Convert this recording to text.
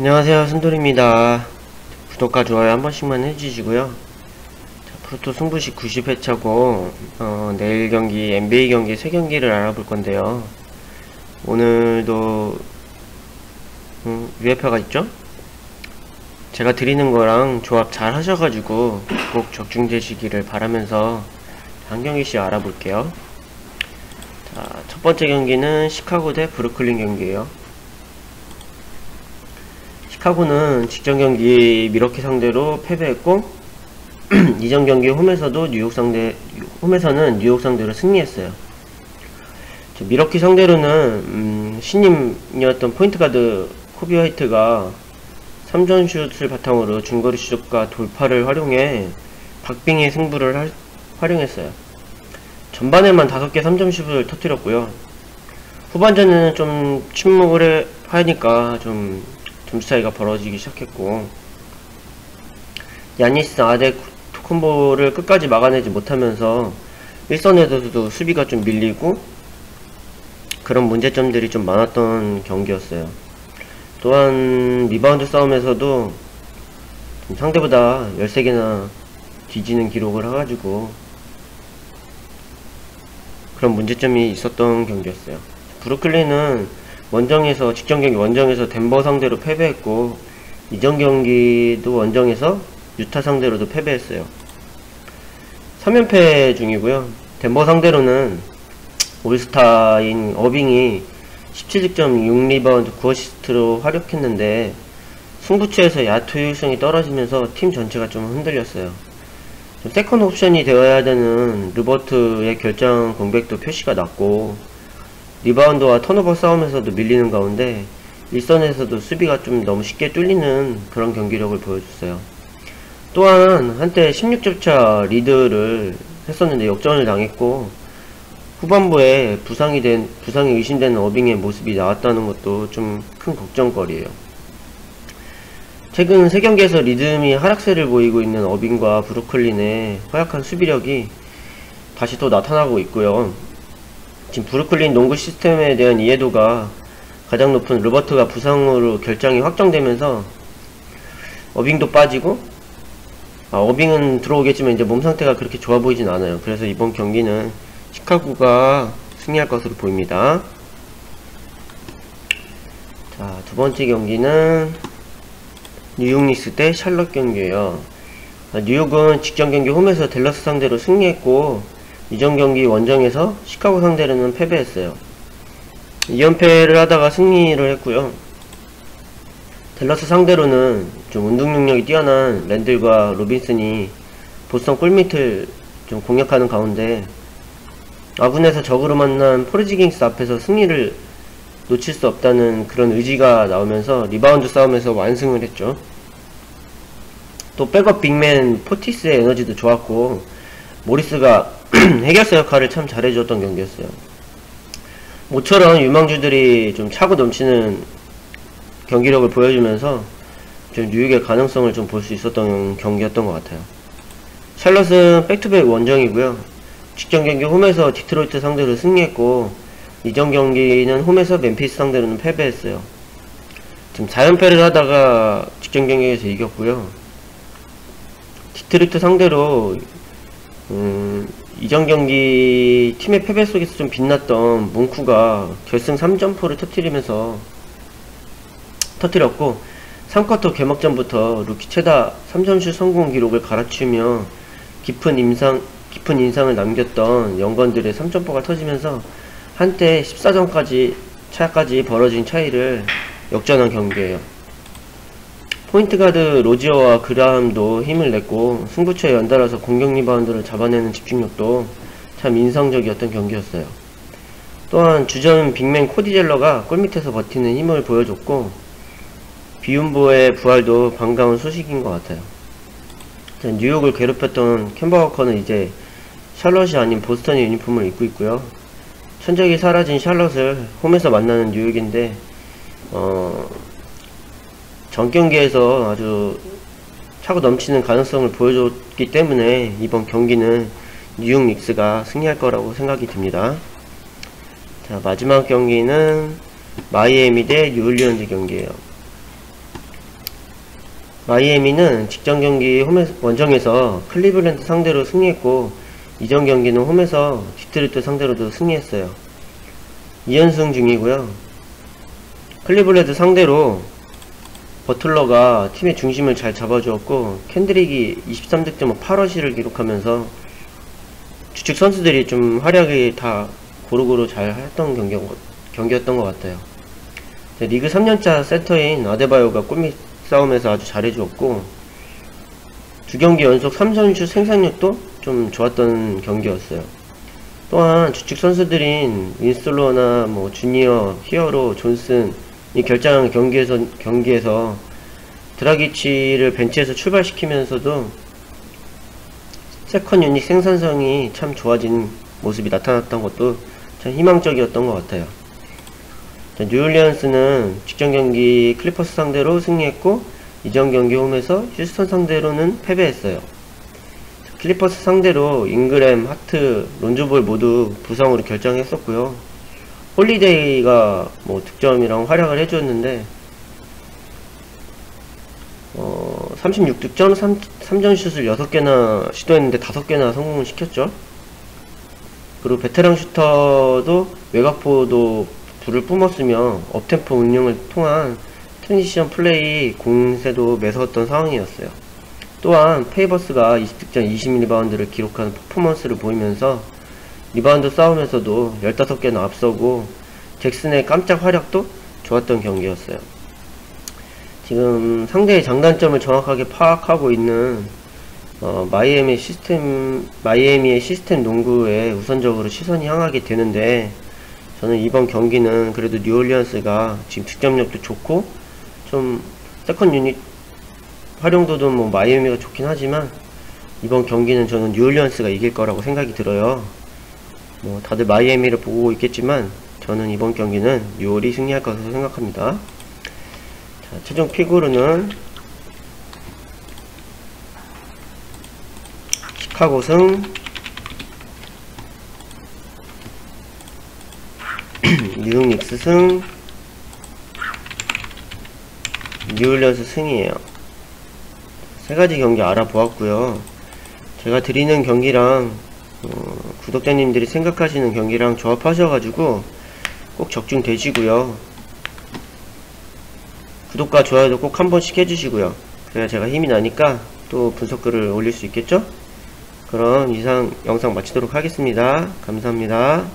안녕하세요, 순돌입니다. 구독과 좋아요 한 번씩만 해주시고요. 자, 프로토 승부시 90회차고 내일 경기 NBA 경기 3경기를 알아볼 건데요. 오늘도 UFA가 있죠? 제가 드리는 거랑 조합 잘 하셔가지고 꼭 적중되시기를 바라면서 한 경기씩 알아볼게요. 자, 첫 번째 경기는 시카고 대 브루클린 경기예요. 시카고는 직전 경기 미러키 상대로 패배했고 이전 경기 홈에서는 뉴욕 상대로 승리했어요. 미러키 상대로는 신임이었던 포인트가드 코비 화이트가 3점슛을 바탕으로 중거리 슛과 돌파를 활용해 박빙의 승부를 활용했어요. 전반에만 5개 3점슛을 터뜨렸고요. 후반전에는 좀 침묵을 하니까 좀 점수 차이가 벌어지기 시작했고, 야니스 아데토쿤보를 끝까지 막아내지 못하면서 일선에서도 수비가 좀 밀리고 그런 문제점들이 좀 많았던 경기였어요. 또한 리바운드 싸움에서도 좀 상대보다 13개나 뒤지는 기록을 해가지고 그런 문제점이 있었던 경기였어요. 브루클린은 직전 경기 원정에서 덴버 상대로 패배했고, 이전 경기도 원정에서 유타 상대로도 패배했어요. 3연패 중이고요. 덴버 상대로는 올스타인 어빙이 17득점 6리바운드 9어시스트로 활약했는데 승부처에서 야투 효율성이 떨어지면서 팀 전체가 좀 흔들렸어요. 세컨 옵션이 되어야 되는 르버트의 결정 공백도 표시가 났고, 리바운드와 턴오버 싸움에서도 밀리는 가운데 일선에서도 수비가 좀 너무 쉽게 뚫리는 그런 경기력을 보여줬어요. 또한 한때 16점 차 리드를 했었는데 역전을 당했고, 후반부에 부상이 의심되는 어빙의 모습이 나왔다는 것도 좀 큰 걱정거리예요. 최근 3경기에서 리듬이 하락세를 보이고 있는 어빙과 브루클린의 허약한 수비력이 다시 또 나타나고 있고요. 지금 브루클린 농구 시스템에 대한 이해도가 가장 높은 르버트가 부상으로 결장이 확정되면서 어빙도 빠지고, 어빙은 들어오겠지만 이제 몸 상태가 그렇게 좋아 보이진 않아요. 그래서 이번 경기는 시카고가 승리할 것으로 보입니다. 자, 두 번째 경기는 뉴욕 닉스 대 샬럿 경기예요. 뉴욕은 직전 경기 홈에서 댈러스 상대로 승리했고, 이전 경기 원정에서 시카고 상대로는 패배했어요. 2연패를 하다가 승리를 했고요. 댈러스 상대로는 좀 운동 능력이 뛰어난 랜들과 로빈슨이 보스턴 골밑을 좀 공략하는 가운데 아군에서 적으로 만난 포르지깅스 앞에서 승리를 놓칠 수 없다는 그런 의지가 나오면서 리바운드 싸움에서 완승을 했죠. 또 백업 빅맨 포티스의 에너지도 좋았고, 모리스가 해결사 역할을 참 잘해줬던 경기였어요. 모처럼 유망주들이 좀 차고 넘치는 경기력을 보여주면서 좀 뉴욕의 가능성을 좀 볼 수 있었던 경기였던 것 같아요. 샬럿은 백투백 원정이고요. 직전 경기 홈에서 디트로이트 상대로 승리했고, 이전 경기는 홈에서 멤피스 상대로는 패배했어요. 지금 4연패를 하다가 직전 경기에서 이겼고요. 디트로이트 상대로 이전 경기 팀의 패배 속에서 좀 빛났던 뭉쿠가 결승 3점포를 터뜨렸고, 3쿼터 개막전부터 루키 최다 3점슛 성공 기록을 갈아치우며 깊은 인상을 남겼던 영건들의 3점포가 터지면서 한때 14점까지 차까지 벌어진 차이를 역전한 경기예요. 포인트가드 로지어와 그라함도 힘을 냈고, 승부처에 연달아서 공격 리바운드를 잡아내는 집중력도 참 인상적이었던 경기였어요. 또한 주전 빅맨 코디 젤러가 골밑에서 버티는 힘을 보여줬고, 비움보의 부활도 반가운 소식인 것 같아요. 뉴욕을 괴롭혔던 캔버 워커는 이제 샬럿이 아닌 보스턴의 유니폼을 입고 있고요. 천적이 사라진 샬럿을 홈에서 만나는 뉴욕인데, 전 경기에서 아주 차고 넘치는 가능성을 보여줬기 때문에 이번 경기는 뉴욕 닉스가 승리할 거라고 생각이 듭니다. 자, 마지막 경기는 마이애미 대 뉴올리언즈 경기예요. 마이애미는 직전 경기 원정에서 클리블랜드 상대로 승리했고, 이전 경기는 홈에서 디트로이트 상대로도 승리했어요. 2연승 중이고요. 클리블랜드 상대로 버틀러가 팀의 중심을 잘 잡아주었고, 캔드릭이 23득점 8어시를 기록하면서 주축 선수들이 좀 활약이 다 고루고루 잘 했던 경기였던 것 같아요. 리그 3년차 센터인 아데바요가 골밑 싸움에서 아주 잘해주었고, 두 경기 연속 3선슛 생산력도 좀 좋았던 경기였어요. 또한 주축 선수들인 윈슬로나 주니어, 히어로, 존슨 이 결장 경기에서 드라기치를 벤치에서 출발시키면서도 세컨 유닛 생산성이 참 좋아진 모습이 나타났던 것도 참 희망적이었던 것 같아요. 뉴올리언스는 직전 경기 클리퍼스 상대로 승리했고, 이전 경기 홈에서 휴스턴 상대로는 패배했어요. 클리퍼스 상대로 잉그램, 하트, 론조볼 모두 부상으로 결정했었고요. 홀리데이가 득점이랑 활약을 해주었는데 36득점, 3점슛을 6개나 시도했는데 5개나 성공을 시켰죠. 그리고 베테랑 슈터도 외곽포도 불을 뿜었으며 업템포 운영을 통한 트랜지션 플레이 공세도 매서웠던 상황이었어요. 또한 페이버스가 20득점 20리바운드를 기록하는 퍼포먼스를 보이면서 리바운드 싸움에서도 15개나 앞서고 잭슨의 깜짝 활약도 좋았던 경기였어요. 지금 상대의 장단점을 정확하게 파악하고 있는 마이애미의 시스템 농구에 우선적으로 시선이 향하게 되는데, 저는 이번 경기는 그래도 뉴올리언스가 지금 득점력도 좋고 좀 세컨 유닛 활용도도 마이애미가 좋긴 하지만, 이번 경기는 저는 뉴올리언스가 이길 거라고 생각이 들어요. 다들 마이애미를 보고 있겠지만 저는 이번 경기는 뉴올이 승리할 것으로 생각합니다. 자, 최종 피구르는 시카고 승, 뉴욕 닉스 승, 뉴올리언스 승이에요. 세 가지 경기 알아보았고요. 제가 드리는 경기랑 구독자님들이 생각하시는 경기랑 조합하셔가지고 꼭 적중되시고요. 구독과 좋아요도 꼭 한 번씩 해주시고요. 그래야 제가 힘이 나니까 또 분석글을 올릴 수 있겠죠? 그럼 이상 영상 마치도록 하겠습니다. 감사합니다.